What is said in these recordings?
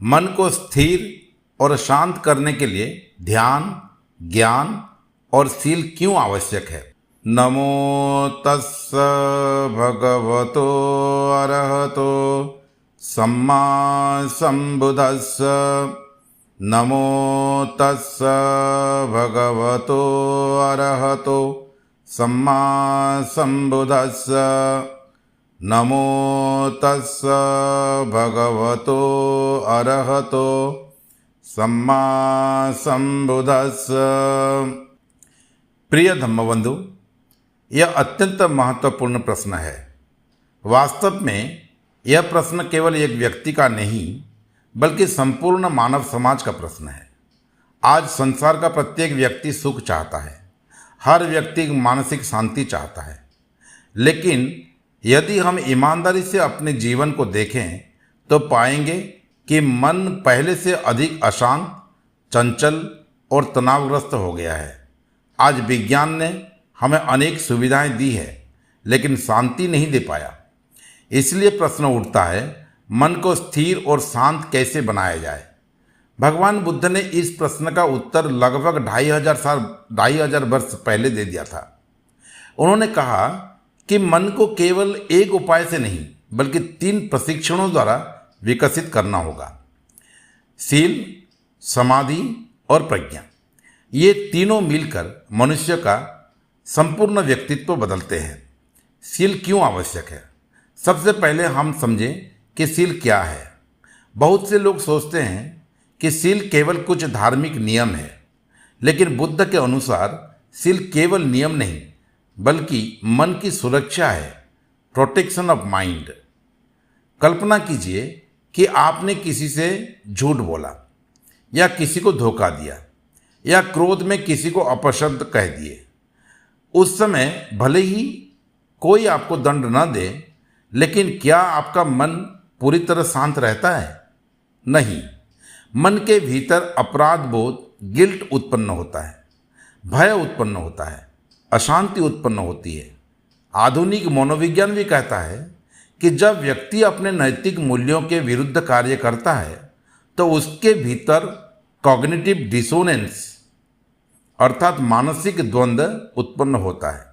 मन को स्थिर और शांत करने के लिए ध्यान, ज्ञान और सील क्यों आवश्यक है? नमो तस्स भगवतो अरहतो सम्मा संबुद्धस्स। नमो तस्स भगवतो अरहतो सम्मा संबुद्धस्स। नमो तस्स भगवतो अरहतो सम्मा संबुद्धस्स। प्रिय धम्मबंधु, यह अत्यंत महत्वपूर्ण प्रश्न है। वास्तव में यह प्रश्न केवल एक व्यक्ति का नहीं बल्कि संपूर्ण मानव समाज का प्रश्न है। आज संसार का प्रत्येक व्यक्ति सुख चाहता है, हर व्यक्ति मानसिक शांति चाहता है। लेकिन यदि हम ईमानदारी से अपने जीवन को देखें तो पाएंगे कि मन पहले से अधिक अशांत, चंचल और तनावग्रस्त हो गया है। आज विज्ञान ने हमें अनेक सुविधाएं दी है लेकिन शांति नहीं दे पाया। इसलिए प्रश्न उठता है, मन को स्थिर और शांत कैसे बनाया जाए? भगवान बुद्ध ने इस प्रश्न का उत्तर लगभग 2500 वर्ष पहले दे दिया था। उन्होंने कहा कि मन को केवल एक उपाय से नहीं बल्कि 3 प्रशिक्षणों द्वारा विकसित करना होगा। सील, समाधि और प्रज्ञा, ये तीनों मिलकर मनुष्य का संपूर्ण व्यक्तित्व बदलते हैं। सील क्यों आवश्यक है? सबसे पहले हम समझें कि सील क्या है। बहुत से लोग सोचते हैं कि सील केवल कुछ धार्मिक नियम है, लेकिन बुद्ध के अनुसार सील केवल नियम नहीं बल्कि मन की सुरक्षा है, प्रोटेक्शन ऑफ माइंड। कल्पना कीजिए कि आपने किसी से झूठ बोला या किसी को धोखा दिया या क्रोध में किसी को अपशब्द कह दिए। उस समय भले ही कोई आपको दंड न दे, लेकिन क्या आपका मन पूरी तरह शांत रहता है? नहीं। मन के भीतर अपराध बोध, गिल्ट उत्पन्न होता है, भय उत्पन्न होता है, अशांति उत्पन्न होती है। आधुनिक मनोविज्ञान भी कहता है कि जब व्यक्ति अपने नैतिक मूल्यों के विरुद्ध कार्य करता है तो उसके भीतर कॉग्निटिव डिसोनेंस अर्थात मानसिक द्वंद्व उत्पन्न होता है।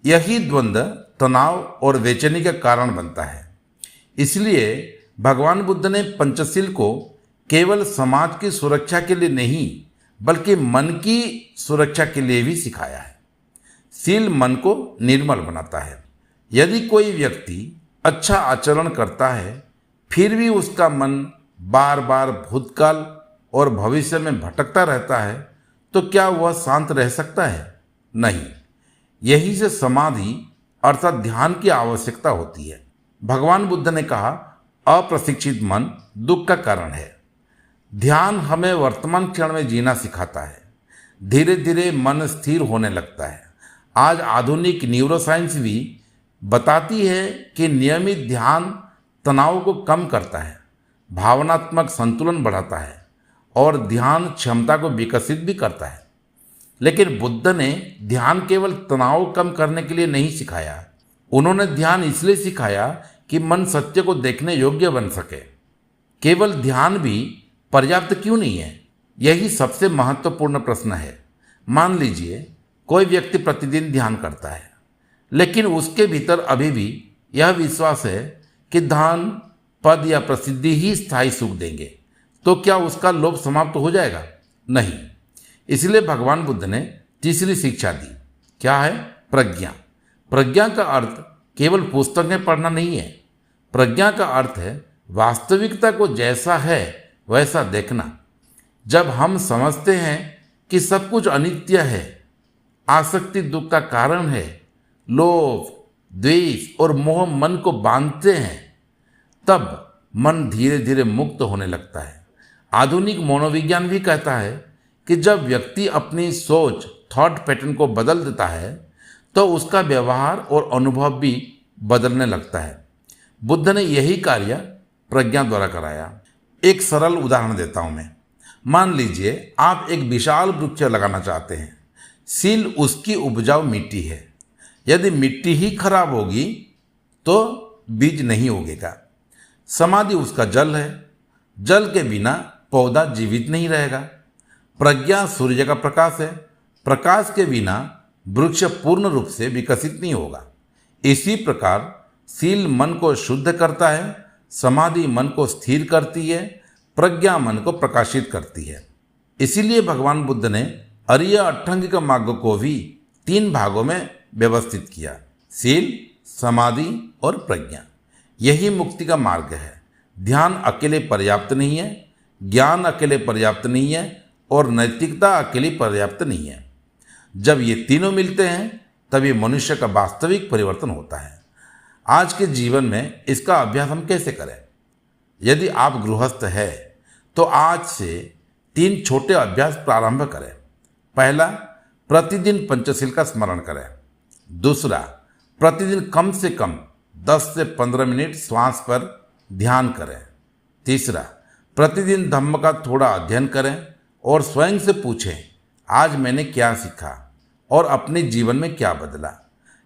यही द्वंद्व तनाव और बेचैनी का कारण बनता है। इसलिए भगवान बुद्ध ने पंचशील को केवल समाज की सुरक्षा के लिए नहीं बल्कि मन की सुरक्षा के लिए भी सिखाया है। सील मन को निर्मल बनाता है। यदि कोई व्यक्ति अच्छा आचरण करता है फिर भी उसका मन बार बार भूतकाल और भविष्य में भटकता रहता है तो क्या वह शांत रह सकता है? नहीं। यही से समाधि अर्थात ध्यान की आवश्यकता होती है। भगवान बुद्ध ने कहा, अप्रशिक्षित मन दुख का कारण है। ध्यान हमें वर्तमान क्षण में जीना सिखाता है। धीरे धीरे मन स्थिर होने लगता है। आज आधुनिक न्यूरोसाइंस भी बताती है कि नियमित ध्यान तनाव को कम करता है, भावनात्मक संतुलन बढ़ाता है और ध्यान क्षमता को विकसित भी करता है। लेकिन बुद्ध ने ध्यान केवल तनाव कम करने के लिए नहीं सिखाया। उन्होंने ध्यान इसलिए सिखाया कि मन सत्य को देखने योग्य बन सके। केवल ध्यान भी पर्याप्त क्यों नहीं है? यही सबसे महत्वपूर्ण प्रश्न है। मान लीजिए कोई व्यक्ति प्रतिदिन ध्यान करता है लेकिन उसके भीतर अभी भी यह विश्वास है कि धन, पद या प्रसिद्धि ही स्थायी सुख देंगे, तो क्या उसका लोभ समाप्त हो जाएगा? नहीं। इसलिए भगवान बुद्ध ने तीसरी शिक्षा दी। क्या है? प्रज्ञा। प्रज्ञा का अर्थ केवल पुस्तकें पढ़ना नहीं है। प्रज्ञा का अर्थ है वास्तविकता को जैसा है वैसा देखना। जब हम समझते हैं कि सब कुछ अनित्य है, आसक्ति दुख का कारण है, लोभ, द्वेष और मोह मन को बांधते हैं, तब मन धीरे धीरे मुक्त होने लगता है। आधुनिक मनोविज्ञान भी कहता है कि जब व्यक्ति अपनी सोच, थॉट पैटर्न को बदल देता है तो उसका व्यवहार और अनुभव भी बदलने लगता है। बुद्ध ने यही कार्य प्रज्ञा द्वारा कराया। एक सरल उदाहरण देता हूं मैं। मान लीजिए आप एक विशाल वृक्ष लगाना चाहते हैं। सील उसकी उपजाऊ मिट्टी है। यदि मिट्टी ही खराब होगी तो बीज नहीं उगेगा। समाधि उसका जल है। जल के बिना पौधा जीवित नहीं रहेगा। प्रज्ञा सूर्य का प्रकाश है। प्रकाश के बिना वृक्ष पूर्ण रूप से विकसित नहीं होगा। इसी प्रकार शील मन को शुद्ध करता है, समाधि मन को स्थिर करती है, प्रज्ञा मन को प्रकाशित करती है। इसीलिए भगवान बुद्ध ने आर्य अष्टांगिक मार्ग को भी 3 भागों में व्यवस्थित किया, शील, समाधि और प्रज्ञा। यही मुक्ति का मार्ग है। ध्यान अकेले पर्याप्त नहीं है, ज्ञान अकेले पर्याप्त नहीं है और नैतिकता अकेली पर्याप्त नहीं है। जब ये तीनों मिलते हैं तब ये मनुष्य का वास्तविक परिवर्तन होता है। आज के जीवन में इसका अभ्यास हम कैसे करें? यदि आप गृहस्थ है तो आज से 3 छोटे अभ्यास प्रारंभ करें। पहला, प्रतिदिन पंचशील का स्मरण करें। दूसरा, प्रतिदिन कम से कम 10 से 15 मिनट श्वास पर ध्यान करें। तीसरा, प्रतिदिन धम्म का थोड़ा अध्ययन करें और स्वयं से पूछें, आज मैंने क्या सीखा और अपने जीवन में क्या बदला।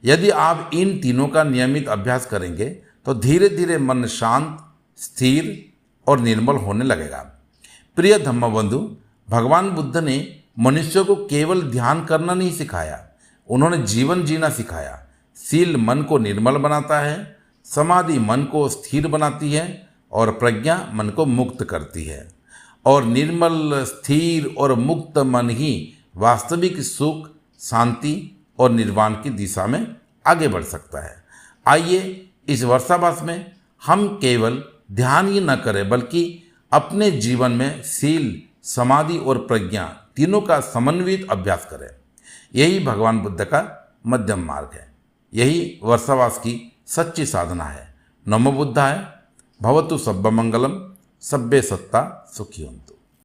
यदि आप इन तीनों का नियमित अभ्यास करेंगे तो धीरे धीरे मन शांत, स्थिर और निर्मल होने लगेगा। प्रिय धम्मबंधु, भगवान बुद्ध ने मनुष्य को केवल ध्यान करना नहीं सिखाया, उन्होंने जीवन जीना सिखाया। शील मन को निर्मल बनाता है, समाधि मन को स्थिर बनाती है और प्रज्ञा मन को मुक्त करती है। और निर्मल, स्थिर और मुक्त मन ही वास्तविक सुख, शांति और निर्वाण की दिशा में आगे बढ़ सकता है। आइए इस वर्षावास में हम केवल ध्यान ही न करें बल्कि अपने जीवन में शील, समाधि और प्रज्ञा तीनों का समन्वित अभ्यास करें। यही भगवान बुद्ध का मध्यम मार्ग है। यही वर्षावास की सच्ची साधना है। नमो बुद्धाय। भवतु सब्बमंगलम। सब्बे सत्ता सुखियन्तु।